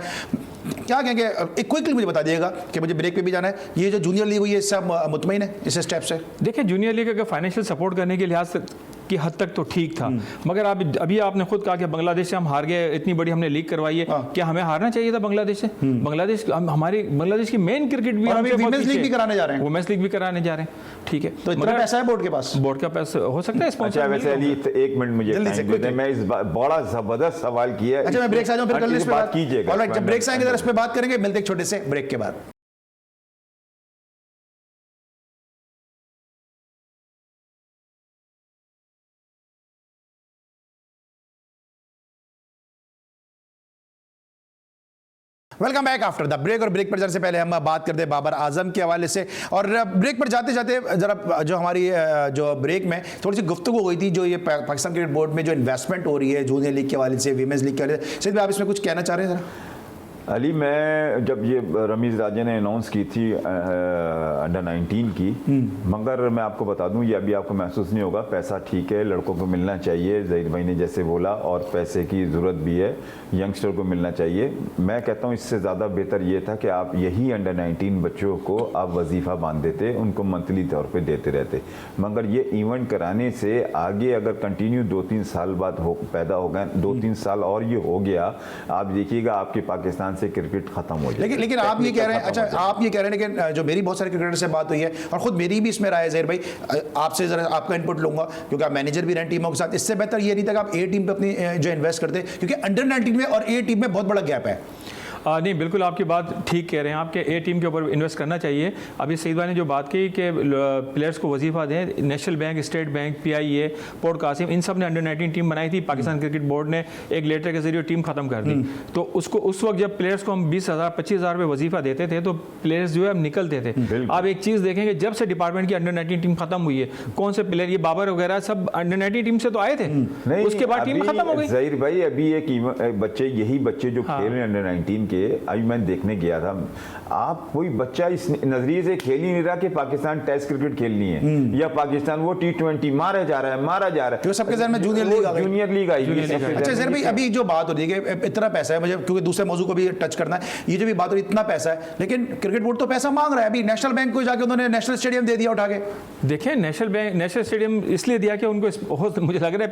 [SPEAKER 1] क्या कहेंगे? एक क्विकली मुझे बता दिएगा कि मुझे ब्रेक पे भी जाना है। ये जो जूनियर लीग हुई है इससे आप मुतमईन है इस स्टेप से?
[SPEAKER 3] देखिए, जूनियर लीग अगर फाइनेंशियल सपोर्ट करने के लिहाज से की हद तक तो ठीक था, मगर अभी आपने खुद कहा कि बांग्लादेश से हम हार गए, इतनी बड़ी हमने लीग करवाई है, क्या हमें हारना चाहिए था बांग्लादेश से? बांग्लादेश की मेन क्रिकेट भी
[SPEAKER 1] वुमेन्स लीग भी कराने जा रहे हैं,
[SPEAKER 3] वुमेन्स लीग भी कराने जा रहे हैं, ठीक है।
[SPEAKER 1] तो इतना पैसा है बोर्ड के पास?
[SPEAKER 3] बोर्ड का पैसा हो सकता है स्पॉन्सर।
[SPEAKER 2] अच्छा वैसे अली एक मिनट मुझे टाइम दे दें, मैं इस बड़ा जबरदस्त सवाल किया।
[SPEAKER 1] अच्छा मैं ब्रेक से आ जाऊं, फिर कल इस पे बात
[SPEAKER 2] कीजिएगा।
[SPEAKER 1] ऑलराइट, जब ब्रेक से आएंगे इस पे बात करेंगे। मिलते एक छोटे से ब्रेक के बाद। Welcome back after the break. और ब्रेक पर जाने से पहले हम बात करते हैं बाबर आजम के हवाले से। और ब्रेक पर जाते जाते जरा जो हमारी जो ब्रेक में थोड़ी सी गुफ्तगू हुई थी, जो ये पाकिस्तान क्रिकेट बोर्ड में जो इन्वेस्टमेंट हो रही है जूनियर लीग के हवाले से, वीमेंस लीग के हवाले से, सिर्फ आप इसमें कुछ कहना चाह रहे हैं जरा?
[SPEAKER 2] अली, मैं जब ये रमीज़ राजा ने अनाउंस की थी अंडर 19 की, मगर मैं आपको बता दूं, ये अभी आपको महसूस नहीं होगा, पैसा ठीक है, लड़कों को मिलना चाहिए, ज़हीर भाई ने जैसे बोला, और पैसे की ज़रूरत भी है, यंगस्टर को मिलना चाहिए। मैं कहता हूं इससे ज़्यादा बेहतर ये था कि आप यही अंडर 19 बच्चों को आप वजीफ़ा बांध देते, उनको मंथली तौर पर देते रहते। मगर ये इवेंट कराने से आगे अगर कंटिन्यू 2-3 साल बाद पैदा हो गए, 2-3 साल और ये हो गया, आप देखिएगा आपके पाकिस्तान से क्रिकेट खत्म हो जाए।
[SPEAKER 1] लेकिन आप ये कह रहे हैं, अच्छा आप ये कह रहे हैं, लेकिन जो मेरी बहुत सारे क्रिकेटर से बात हुई है और खुद मेरी भी इसमें राय है, ज़हीर भाई आपसे जरा आपका इनपुट लूंगा क्योंकि आप मैनेजर भी रहे टीमों के साथ, इससे बेहतर ये नहीं था कि आप ए टीम पे अपनी जो इन्वेस्ट करते, क्योंकि अंडर 19 में और ए टीम में बहुत बड़ा गैप है।
[SPEAKER 3] नहीं, बिल्कुल आपकी बात ठीक कह रहे हैं, आपके ए टीम के ऊपर इन्वेस्ट करना चाहिए। अभी सईद भाई ने जो बात की कि प्लेयर्स को वजीफा दें, national bank, state bank, PIA, port Qasim, इन सब ने अंडर 19 टीम बनाई थी। पाकिस्तान क्रिकेट बोर्ड ने एक लेटर के जरिए टीम खत्म कर दी। तो उसको उस वक्त जब प्लेयर्स को हम 20,000 25,000 रुपये वजीफा देते थे तो प्लेयर्स जो है अब निकलते थे। आप एक चीज़ देखेंगे, जब से डिपार्टमेंट की अंडर 19 टीम खत्म हुई है, कौन से प्लेयर, ये बाबर वगैरह सब अंडर 19 टीम से तो आए थे, उसके बाद टीम खत्म हो गई।
[SPEAKER 2] ज़हीर भाई अभी एक बच्चे, यही बच्चे जो खेल रहे हैं अंडर 19 के, अभी मैं देखने गया था, आप कोई बच्चा इस नजरिए से खेल ही नहीं रहा कि पाकिस्तान टेस्ट क्रिकेट खेलनी है या पाकिस्तान वो T20 मारा जा रहा है,
[SPEAKER 1] जो सबके ज़हन में जूनियर लीग आ गई। अच्छा ज़हीर भाई, अभी जो बात हो रही है कि इतना पैसा है, मुझे क्योंकि दूसरे मौजू को भी टच करना है, ये जो भी बात हो रही है इतना पैसा है, लेकिन क्रिकेट बोर्ड तो पैसा मांग रहा है। अभी नेशनल बैंक को जाके उन्होंने नेशनल स्टेडियम दे दिया उठा के।
[SPEAKER 3] देखिए, नेशनल स्टेडियम इसलिए दिया कि उनको मुझे लग रहा है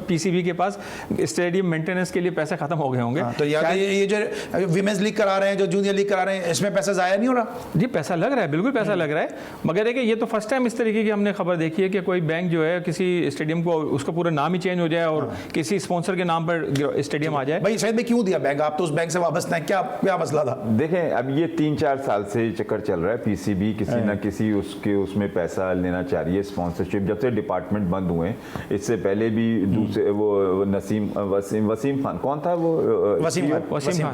[SPEAKER 3] PCB के पास स्टेडियम मेंटेनेंस के लिए पैसे खत्म हो गए होंगे।
[SPEAKER 1] तो ये जो विमेंस लीग करा रहे हैं, जो जूनियर लीग करा रहे हैं, इसमें पैसा जाया नहीं हो रहा?
[SPEAKER 3] जी, पैसा लग रहा है, बिल्कुल पैसा लग रहा है, मगर देखिए ये तो फर्स्ट टाइम इस तरीके की हमने खबर देखी है कि कोई बैंक जो है किसी स्टेडियम को, उसका पूरा नाम ही चेंज हो जाए और किसी स्पॉन्सर के नाम पर स्टेडियम आ जाए।
[SPEAKER 1] भाई शायद में क्यों दिया बैंक? आप तो उस बैंक से वाबस्ता हैं, क्या मसला था?
[SPEAKER 2] देखें, अब ये 3-4 साल से चक्कर चल रहा है, PCB किसी ना किसी उसमें पैसा लेना चाह रही है, स्पॉन्सरशिप। जब से डिपार्टमेंट बंद हुए, इससे पहले भी दूसरे वो वसीम खान, कौन था वो,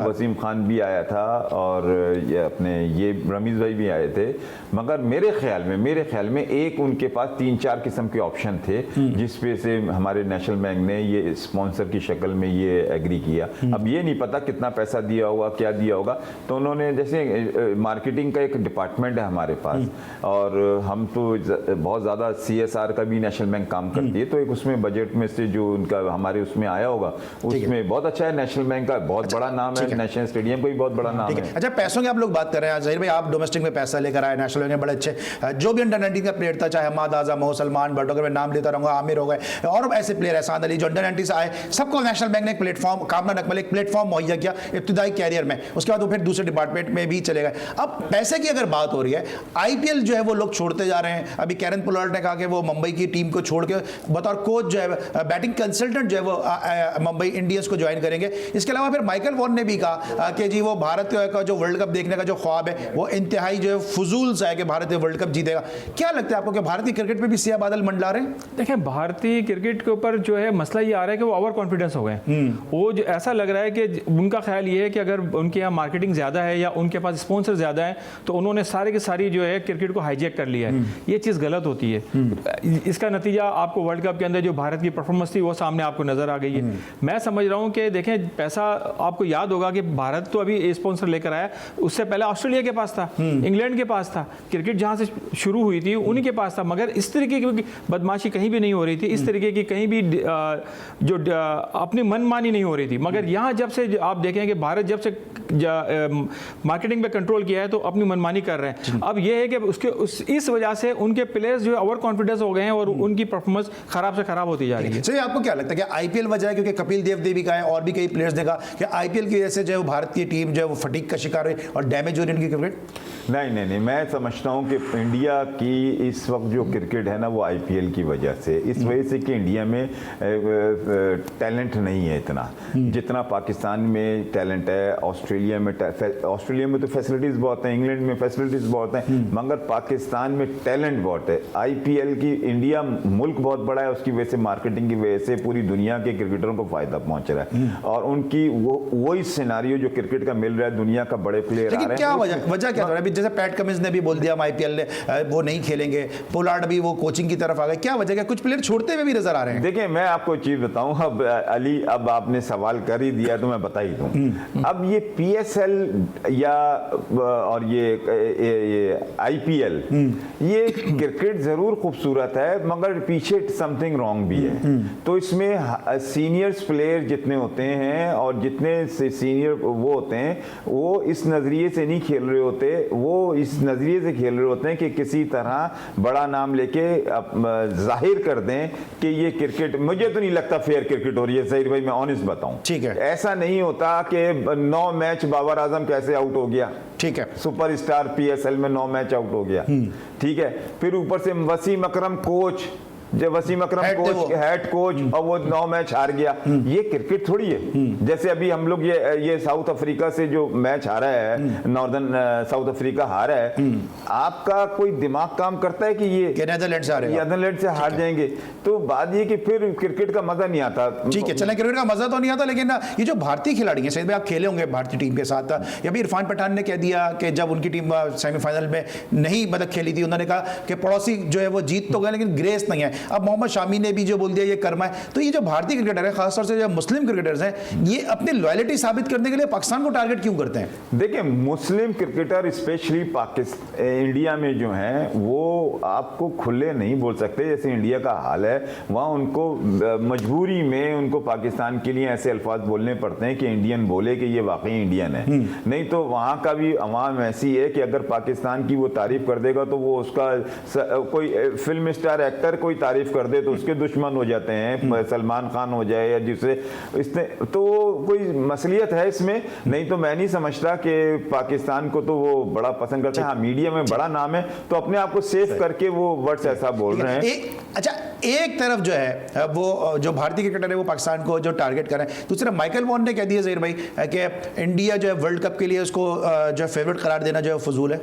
[SPEAKER 2] वसीम खान भी आया था, और ये रमीज़ भाई भी आए थे। मगर मेरे ख्याल में एक उनके पास 3-4 किस्म के ऑप्शन थे, जिस पे से हमारे नेशनल बैंक ने ये स्पॉन्सर की शक्ल में ये एग्री किया। अब ये नहीं पता कितना पैसा दिया होगा, क्या दिया होगा, तो उन्होंने, जैसे मार्केटिंग का एक डिपार्टमेंट है हमारे पास, और हम तो बहुत ज़्यादा CSR का भी नेशनल बैंक काम करती है, तो एक उसमें बजट में से जो उनका हमारे उसमें आया होगा, उसमें बहुत अच्छा है, नेशनल बैंक का बहुत बड़ा नाम है, नेशनल स्टेडियम का भी बहुत बड़ा नाम है।
[SPEAKER 1] अच्छा, पैसों की आप लोग बात कर रहे हैं, ज़हीर भाई आप डोमेस्टिक में पैसा लेकर आए, नेशनल बैंक में बड़े अच्छे, जो भी अंडर 19 का प्लेयर था, चाहे हमाद आजम हो, सलमान भट्ट, अगर मैं नाम लेता रहूँगा, आमिर हो गए, और ऐसे प्लेयर एहसान अली जो अंडर 19 से आए, सबको नेशनल बैंक ने एक प्लेटफॉर्म, कामना नकमल एक प्लेटफॉर्म मुहैया किया इब्तिदाई कैरियर में। उसके बाद वो फिर दूसरे डिपार्टमेंट में भी चले गए। अब पैसे की अगर बात हो रही है, IPL जो है वो लोग छोड़ते जा रहे हैं। अभी कैरन पोलार्ड ने कहा कि वो मुंबई की टीम को छोड़ के बतौर कोच जो है, बैटिंग कंसल्टेंट जो है वो मुंबई इंडियंस को ज्वाइन करेंगे। इसके अलावा फिर माइकल वॉन ने भी कहा कि जी वो भारत का जो वर्ल्ड कप देखने का जो ख्वाब है वो इंतहाई जो है फजूल सा है कि भारत वर्ल्ड कप जीतेगा। क्या लगता है आपको कि भारतीय क्रिकेट में भी सियाह बादल मंडला रहे हैं?
[SPEAKER 3] देखिए, भारतीय क्रिकेट के ऊपर जो है मसला ये आ रहा है कि वो ओवर कॉन्फिडेंस हो गए। वो जो ऐसा लग रहा है कि उनका ख्याल ये है कि अगर उनके यहाँ मार्केटिंग ज़्यादा है या उनके पास स्पॉन्सर ज़्यादा है तो उन्होंने सारे की सारी जो है क्रिकेट को हाईजैक कर लिया है। ये चीज़ गलत होती है। इसका नतीजा आपको वर्ल्ड कप के अंदर जो भारत की परफॉर्मेंस थी वो सामने आपको नजर आ गई है। मैं समझ रहा हूँ कि देखें, पैसा आपको याद होगा कि भारत तो अभी स्पॉन्सर लेकर आया, उससे पहले ऑस्ट्रेलिया के पास था, इंग्लैंड के पास था, क्रिकेट जहाँ से शुरू हुई थी उन्हीं के पास था, मगर इस तरीके की बदमाशी कहीं भी नहीं हो रही थी, इस तरीके की कहीं भी जो अपनी मनमानी नहीं हो रही थी। मगर यहाँ जब से आप देखें कि भारत जब से मार्केटिंग पे कंट्रोल किया है तो अपनी मनमानी कर रहे हैं। अब ये है कि इस वजह से उनके प्लेयर्स जो है ओवर कॉन्फिडेंस हो गए हैं और उनकी परफॉर्मेंस खराब से खराब होती जा रही है।
[SPEAKER 1] चलिए, आपको क्या लगता है कि आईपीएल वजह है? क्योंकि कपिल देव भी कहा है और भी कई प्लेयर्स ने कहा कि आईपीएल की वजह से जो है भारत की टीम जो है वो फटीग का शिकार हुई और डैमेज हो रही है उनकी क्रिकेट।
[SPEAKER 2] नहीं, मैं समझता हूँ कि इंडिया की इस वक्त जो क्रिकेट है ना वो आईपीएल की वजह से, इस वजह से कि इंडिया में टैलेंट नहीं है इतना जितना पाकिस्तान में टैलेंट है। ऑस्ट्रेलिया में तो फैसिलिटीज़ बहुत हैं, इंग्लैंड में फैसिलिटीज़ बहुत हैं, मगर पाकिस्तान में टैलेंट बहुत है। आईपीएल की इंडिया मुल्क बहुत बड़ा है, उसकी वजह से मार्केटिंग की वजह से पूरी दुनिया के क्रिकेटरों को फायदा पहुंच रहा है और उनकी वही सिनेरियो जो क्रिकेट का मिल रहा है, दुनिया का बड़े प्लेयर आ रहे हैं।
[SPEAKER 1] क्या वजह क्या है? जैसे पैट कमिंस ने भी बोल दिया हम आईपीएल ने वो नहीं खेलेंगे, पोलार्ड भी वो कोचिंग की तरफ आ गए। क्या वजह है? कुछ प्लेयर छोड़ते हुए भी नजर आ रहे हैं।
[SPEAKER 2] देखिए, मैं आपको चीज बताऊं, अब अली, अब आपने सवाल कर ही दिया तो मैं बता ही दूं। अब ये पीएसएल या और ये आईपीएल, ये क्रिकेट जरूर खूबसूरत है मगर पीछे समथिंग रॉन्ग भी है। तो इसमें सीनियर्स प्लेयर जितने होते हैं और जितने सीनियर वो होते हैं, वो इस नजरिए से नहीं खेल रहे होते, वो इस नजरिए से खेल रहे होते हैं कि किसी तरह बड़ा नाम लेके जाहिर कर दें कि ये क्रिकेट। मुझे तो नहीं लगता फेयर क्रिकेट हो रही है, ज़हीर भाई, मैं ऑनेस्ट बताऊं।
[SPEAKER 1] ठीक है,
[SPEAKER 2] ऐसा नहीं होता कि 9 मैच बाबर आजम कैसे आउट हो गया।
[SPEAKER 1] ठीक है,
[SPEAKER 2] सुपरस्टार पीएसएल में 9 मैच आउट हो गया। ठीक है, फिर ऊपर से वसीम अकरम कोच, जब वसीम अकरम कोच हेड कोच और वो 9 मैच हार गया, ये क्रिकेट थोड़ी है। जैसे अभी हम लोग ये साउथ अफ्रीका से जो मैच हारा है, नॉर्दर्न साउथ अफ्रीका हारा है, आपका कोई दिमाग काम करता है कि ये
[SPEAKER 1] नेदरलैंड से
[SPEAKER 2] हार जाएंगे? तो बात ये कि फिर क्रिकेट का मजा नहीं आता।
[SPEAKER 1] ठीक है, चलें, क्रिकेट का मजा तो नहीं आता, लेकिन ये जो भारतीय खिलाड़ी हैं, शायद आप खेले होंगे भारतीय टीम के साथ, या भी इरफान पठान ने कह दिया कि जब उनकी टीम सेमीफाइनल में नहीं खेली थी, उन्होंने कहा कि पड़ोसी जो है वो जीत तो गए लेकिन ग्रेस नहीं है। अब मोहम्मद शामी ने भी जो बोल दिया ये कर्मा है। तो ये जो भारतीय क्रिकेटर है, खासतौर से जो मुस्लिम क्रिकेटर्स हैं, ये अपनी लॉयल्टी साबित करने के लिए पाकिस्तान को टारगेट क्यों करते हैं?
[SPEAKER 2] देखिए, मुस्लिम क्रिकेटर स्पेशली पाकिस्तान इंडिया में जो हैं वो आपको खुले नहीं बोल सकते जैसे इंडिया का हाल है। वहाँ उनको मजबूरी में उनको पाकिस्तान के लिए ऐसे अल्फाज बोलने पड़ते हैं कि इंडियन बोले कि ये वाकई इंडियन है। नहीं तो वहाँ का भी अवाम ऐसी है कि अगर पाकिस्तान की वो तारीफ कर देगा तो वो उसका कोई फिल्म स्टार एक्टर कोई तारीफ कर दे तो उसके दुश्मन हो जाते हैं, सलमान खान हो जाए या जिससे इसने, तो कोई मसलियत है इसमें। नहीं तो मैं नहीं समझता कि पाकिस्तान को तो वो बड़ा पसंद करते हैं। हाँ, मीडिया में बड़ा नाम है तो अपने आप को सेफ करके वो वर्ड्स ऐसा बोल रहे हैं।
[SPEAKER 1] अच्छा, एक तरफ जो है वो जो भारतीय क्रिकेटर है वो पाकिस्तान को जो टारगेट कर रहे हैं, दूसरा माइकल वॉन ने कह दिया ज़हीर भाई कि इंडिया जो है वर्ल्ड कप के लिए उसको जो फेवरेट करार देना जो है फजूल है।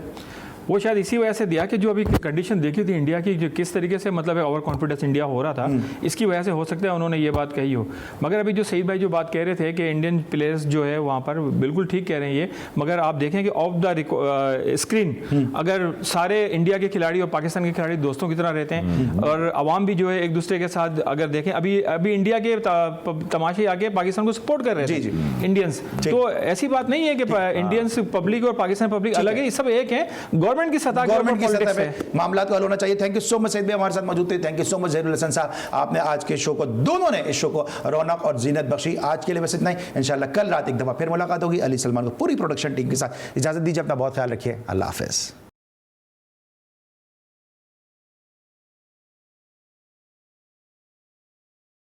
[SPEAKER 3] वो शायद इसी वजह से दिया कि जो अभी कंडीशन देखी थी इंडिया की, जो किस तरीके से मतलब ओवर कॉन्फिडेंस इंडिया हो रहा था, इसकी वजह से हो सकता है उन्होंने ये बात कही हो। मगर अभी जो सईद भाई जो बात कह रहे थे कि इंडियन प्लेयर्स जो है वहाँ पर बिल्कुल ठीक कह रहे हैं ये, मगर आप देखें कि ऑफ द स्क्रीन अगर सारे इंडिया के खिलाड़ी और पाकिस्तान के खिलाड़ी दोस्तों की तरह रहते हैं और अवाम भी जो है एक दूसरे के साथ, अगर देखें अभी इंडिया के तमाशे आके पाकिस्तान को सपोर्ट कर रहे थे इंडियंस, तो ऐसी बात नहीं है कि इंडियंस पब्लिक और पाकिस्तान पब्लिक अलग है, सब एक है। गवर्नमेंट की सतह पे मामला तो हल होना चाहिए।
[SPEAKER 1] Thank you so much Saeed भाई, हमारे साथ मौजूद थे। Thank you so much Zahirul Hasan साहब, आपने आज के शो को, दोनों ने इस शो को रौनक और जीनत बख्शी। आज के लिए बस इतना ही, इंशाल्लाह कल रात एक दफा फिर मुलाकात होगी अली सलमान को पूरी प्रोडक्शन टीम के साथ। इजाजत दीजिए, अपना बहुत ख्याल रखिए, अल्लाह हाफिज़।